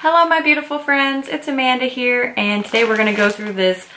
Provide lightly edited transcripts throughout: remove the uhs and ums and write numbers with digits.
Hello my beautiful friends, it's Amanda here, and today we're gonna go through this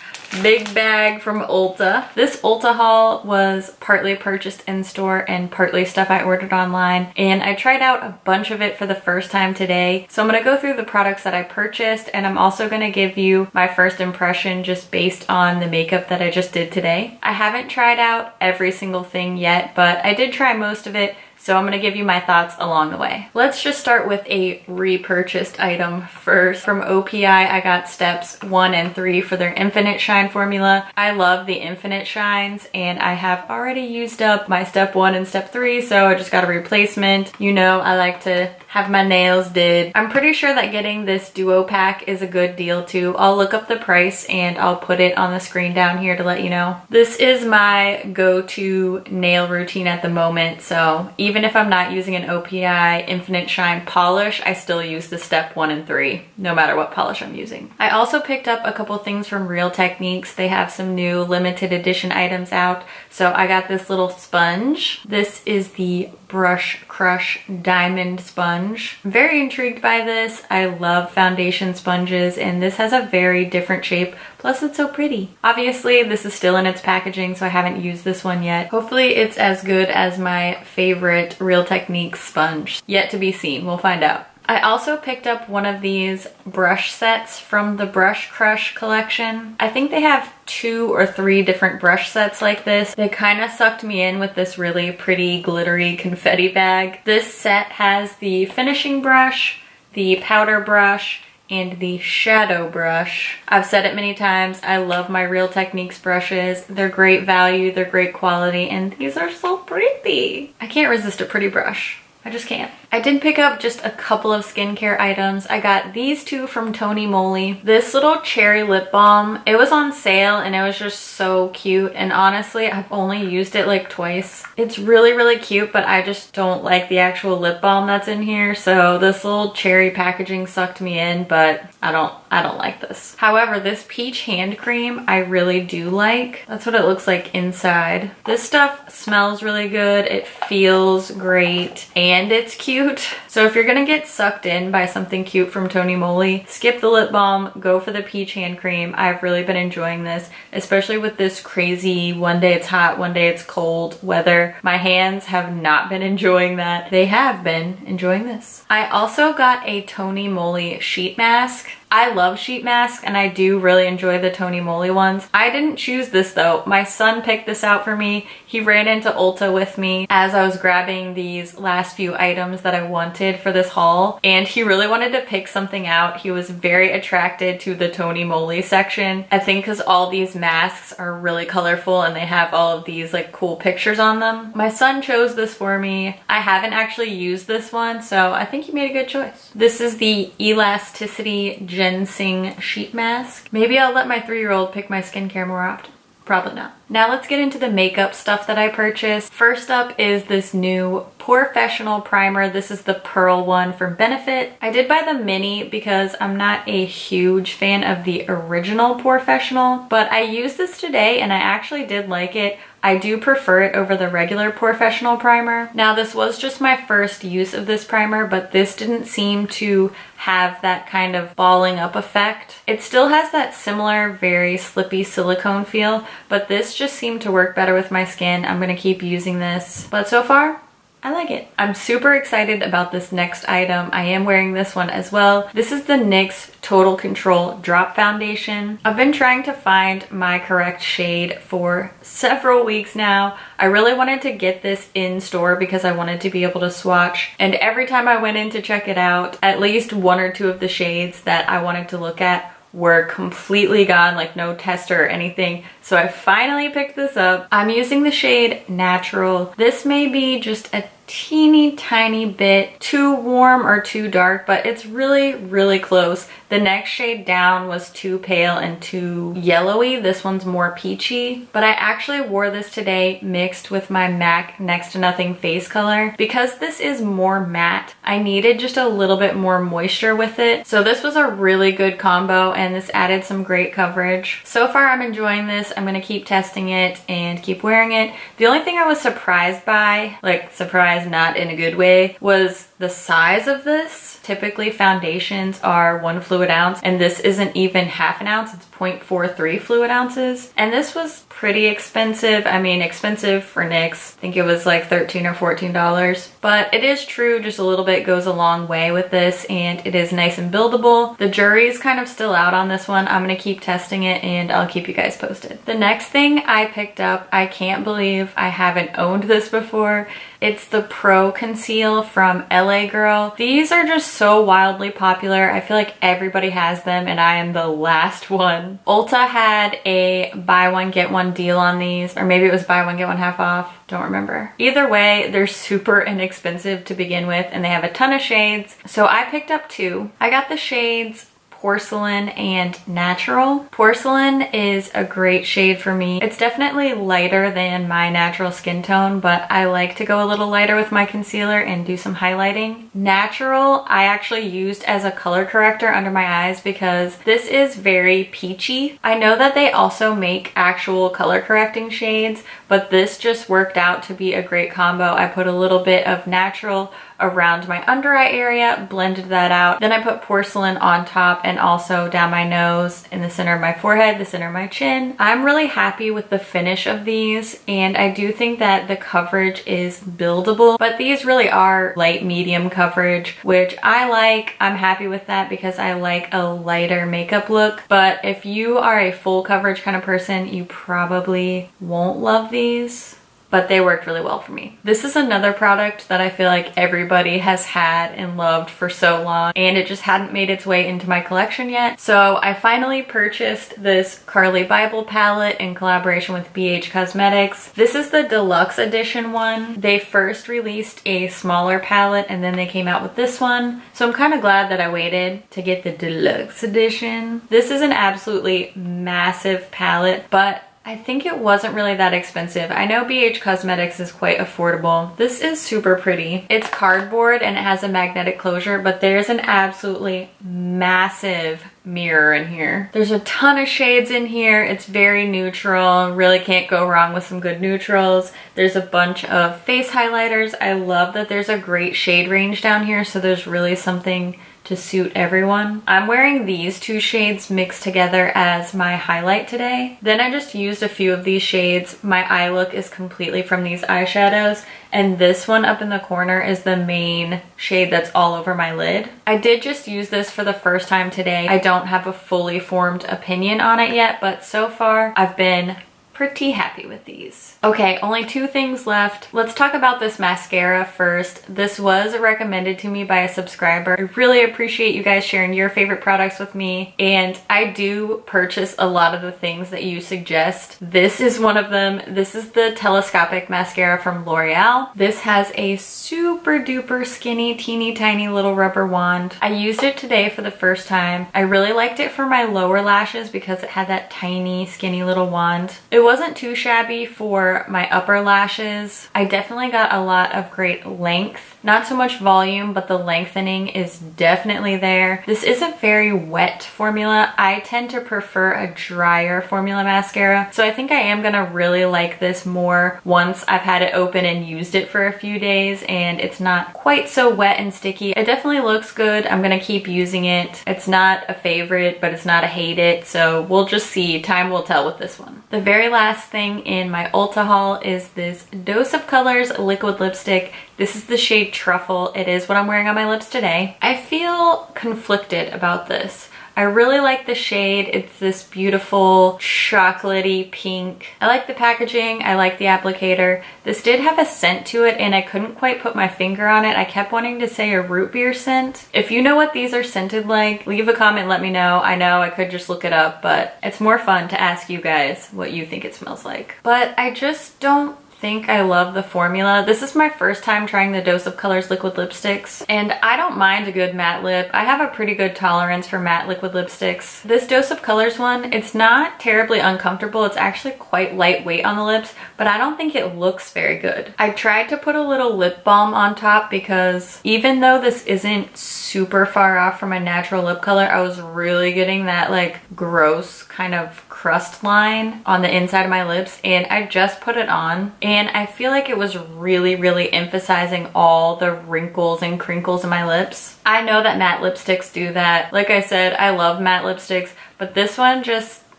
big bag from Ulta. This Ulta haul was partly purchased in store and partly stuff I ordered online, and I tried out a bunch of it for the first time today. So I'm gonna go through the products that I purchased, and I'm also gonna give you my first impression just based on the makeup that I just did today. I haven't tried out every single thing yet, but I did try most of it. So I'm gonna give you my thoughts along the way. Let's just start with a repurchased item first. From OPI, I got steps 1 and 3 for their Infinite Shine formula. I love the Infinite Shines, and I have already used up my step 1 and step 3, so I just got a replacement. You know, I like to have my nails did. I'm pretty sure that getting this duo pack is a good deal too. I'll look up the price and I'll put it on the screen down here to let you know. This is my go-to nail routine at the moment, so even if I'm not using an OPI Infinite Shine polish, I still use the step 1 and 3, no matter what polish I'm using. I also picked up a couple things from Real Techniques. They have some new limited edition items out. So I got this little sponge. This is the Brush Crush Diamond Sponge. I'm very intrigued by this. I love foundation sponges, and this has a very different shape. Plus it's so pretty. Obviously this is still in its packaging, so I haven't used this one yet. Hopefully it's as good as my favorite Real Techniques sponge. Yet to be seen, we'll find out. I also picked up one of these brush sets from the Brush Crush collection. I think they have 2 or 3 different brush sets like this. They kind of sucked me in with this really pretty glittery confetti bag. This set has the finishing brush, the powder brush, and the shadow brush. I've said it many times, I love my Real Techniques brushes. They're great value, they're great quality, and these are so pretty. I can't resist a pretty brush. I just can't. I did pick up just a couple of skincare items. I got these 2 from TonyMoly. This little cherry lip balm, it was on sale and it was just so cute. And honestly, I've only used it like twice. It's really, really cute, but I just don't like the actual lip balm that's in here. So this little cherry packaging sucked me in, but I don't like this. However, this peach hand cream, I really do like. That's what it looks like inside. This stuff smells really good. It feels great and it's cute. So if you're gonna get sucked in by something cute from TonyMoly, skip the lip balm, go for the peach hand cream. I've really been enjoying this, especially with this crazy one day it's hot, one day it's cold weather. My hands have not been enjoying that. They have been enjoying this. I also got a TonyMoly sheet mask. I love sheet masks and I do really enjoy the TonyMoly ones. I didn't choose this though. My son picked this out for me. He ran into Ulta with me as I was grabbing these last few items that I wanted for this haul, and he really wanted to pick something out. He was very attracted to the TonyMoly section. I think because all these masks are really colorful and they have all of these like cool pictures on them. My son chose this for me. I haven't actually used this one, so I think he made a good choice. This is the Elasticity Ginseng sheet mask. Maybe I'll let my 3-year-old pick my skincare more often. Probably not. Now let's get into the makeup stuff that I purchased. First up is this new Professional primer. This is the pearl one from Benefit. I did buy the mini because I'm not a huge fan of the original Professional, but I used this today and I actually did like it. I do prefer it over the regular Professional primer. Now this was just my first use of this primer, but this didn't seem to have that kind of balling up effect. It still has that similar, very slippy silicone feel, but this just seemed to work better with my skin. I'm gonna keep using this, but so far, I like it. I'm super excited about this next item. I am wearing this one as well. This is the NYX Total Control Drop Foundation. I've been trying to find my correct shade for several weeks now. I really wanted to get this in store because I wanted to be able to swatch, and every time I went in to check it out, at least 1 or 2 of the shades that I wanted to look at were completely gone, like no tester or anything. So I finally picked this up. I'm using the shade Natural. This may be just a teeny tiny bit too warm or too dark, but it's really, really close. The next shade down was too pale and too yellowy. This one's more peachy, but I actually wore this today mixed with my MAC Next to Nothing face color. Because this is more matte, I needed just a little bit more moisture with it. So this was a really good combo, and this added some great coverage. So far I'm enjoying this. I'm gonna keep testing it and keep wearing it. The only thing I was surprised by, like surprised eyes, not in a good way, was the size of this. Typically foundations are 1 fluid ounce, and this isn't even half an ounce, it's 0.43 fluid ounces. And this was pretty expensive. I mean, expensive for NYX. I think it was like $13 or $14. But it is true, just a little bit goes a long way with this, and it is nice and buildable. The jury is kind of still out on this one. I'm gonna keep testing it and I'll keep you guys posted. The next thing I picked up, I can't believe I haven't owned this before. It's the Pro Conceal from LA Girl. These are just so wildly popular. I feel like everybody has them and I am the last one. Ulta had a buy one get one deal on these, or maybe it was buy one get one half off. Don't remember. Either way, they're super inexpensive to begin with and they have a ton of shades. So I picked up 2. I got the shades Porcelain and Natural. Porcelain is a great shade for me. It's definitely lighter than my natural skin tone, but I like to go a little lighter with my concealer and do some highlighting. Natural, I actually used as a color corrector under my eyes because this is very peachy. I know that they also make actual color correcting shades, but this just worked out to be a great combo. I put a little bit of Natural around my under eye area, blended that out. Then I put Porcelain on top and also down my nose, in the center of my forehead, the center of my chin. I'm really happy with the finish of these, and I do think that the coverage is buildable, but these really are light medium coverage, which I like. I'm happy with that because I like a lighter makeup look, but if you are a full coverage kind of person, you probably won't love these. But they worked really well for me. This is another product that I feel like everybody has had and loved for so long, and it just hadn't made its way into my collection yet. So I finally purchased this Carly Bible palette in collaboration with BH Cosmetics. This is the deluxe edition one. They first released a smaller palette and then they came out with this one. So I'm kind of glad that I waited to get the deluxe edition. This is an absolutely massive palette, but I think it wasn't really that expensive. I know BH Cosmetics is quite affordable. This is super pretty. It's cardboard and it has a magnetic closure, but there's an absolutely massive mirror in here. There's a ton of shades in here. It's very neutral. Really can't go wrong with some good neutrals. There's a bunch of face highlighters. I love that there's a great shade range down here, so there's really something to suit everyone. I'm wearing these 2 shades mixed together as my highlight today. Then I just used a few of these shades. My eye look is completely from these eyeshadows, and this one up in the corner is the main shade that's all over my lid. I did just use this for the first time today. I don't have a fully formed opinion on it yet, but so far I've been pretty happy with these. Okay, only 2 things left. Let's talk about this mascara first. This was recommended to me by a subscriber. I really appreciate you guys sharing your favorite products with me, and I do purchase a lot of the things that you suggest. This is one of them. This is the telescopic mascara from L'Oreal. This has a super duper skinny, teeny tiny little rubber wand. I used it today for the first time. I really liked it for my lower lashes because it had that tiny, skinny little wand. It wasn't too shabby for my upper lashes. I definitely got a lot of great length. Not so much volume, but the lengthening is definitely there. This is a very wet formula. I tend to prefer a drier formula mascara, so I think I am gonna really like this more once I've had it open and used it for a few days and it's not quite so wet and sticky. It definitely looks good. I'm gonna keep using it. It's not a favorite, but it's not a hate it, so we'll just see. Time will tell with this one. The very last thing in my Ulta haul is this Dose of Colors liquid lipstick. This is the shade Truffle. It is what I'm wearing on my lips today. I feel conflicted about this. I really like the shade. It's this beautiful chocolatey pink. I like the packaging. I like the applicator. This did have a scent to it and I couldn't quite put my finger on it. I kept wanting to say a root beer scent. If you know what these are scented like, leave a comment, let me know. I know I could just look it up, but it's more fun to ask you guys what you think it smells like. But I just don't think I love the formula. This is my first time trying the Dose of Colors liquid lipsticks, and I don't mind a good matte lip. I have a pretty good tolerance for matte liquid lipsticks. This Dose of Colors one, it's not terribly uncomfortable. It's actually quite lightweight on the lips, but I don't think it looks very good. I tried to put a little lip balm on top because even though this isn't super far off from my natural lip color, I was really getting that like gross kind of crust line on the inside of my lips, and I just put it on and I feel like it was really emphasizing all the wrinkles and crinkles in my lips. I know that matte lipsticks do that. Like I said, I love matte lipsticks, but this one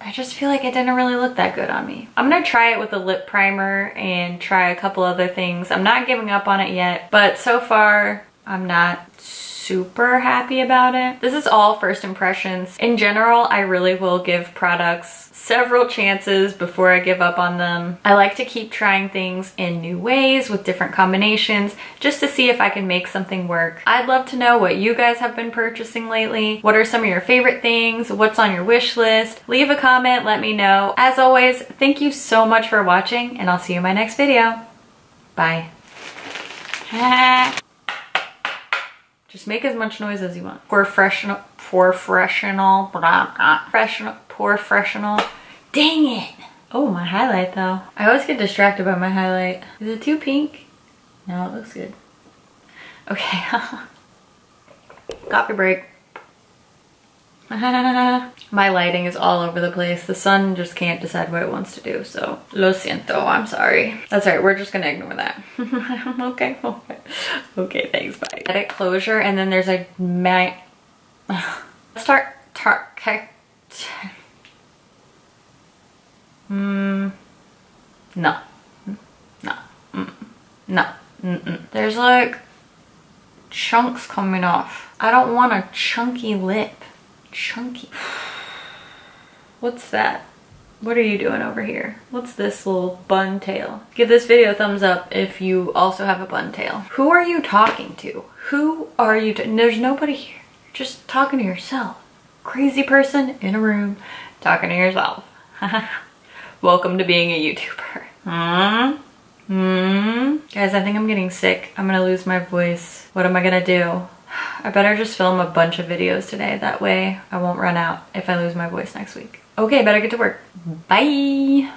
I just feel like it didn't really look that good on me. I'm gonna try it with a lip primer and try a couple other things. I'm not giving up on it yet, but so far I'm not super happy about it. This is all first impressions. In general, I really will give products several chances before I give up on them. I like to keep trying things in new ways with different combinations just to see if I can make something work. I'd love to know what you guys have been purchasing lately. What are some of your favorite things? What's on your wish list? Leave a comment, let me know. As always, thank you so much for watching, and I'll see you in my next video. Bye. Just make as much noise as you want. Professional. Dang it. Oh, my highlight though. I always get distracted by my highlight. Is it too pink? No, it looks good. Okay. Coffee break. My lighting is all over the place. The sun just can't decide what it wants to do, so lo siento, I'm sorry. That's right, we're just gonna ignore that. Okay. Okay, thanks, bye. Edit closure, and then there's a no. There's like chunks coming off. I don't want a chunky lip. Chunky. What's that? What are you doing over here? What's this little bun tail? Give this video a thumbs up if you also have a bun tail. Who are you talking to? Who are you? There's nobody here. You're just talking to yourself. Crazy person in a room talking to yourself. Welcome to being a YouTuber. Guys, I think I'm getting sick. I'm gonna lose my voice. What am I gonna do? I better just film a bunch of videos today. That way I won't run out if I lose my voice next week. Okay, better get to work. Bye.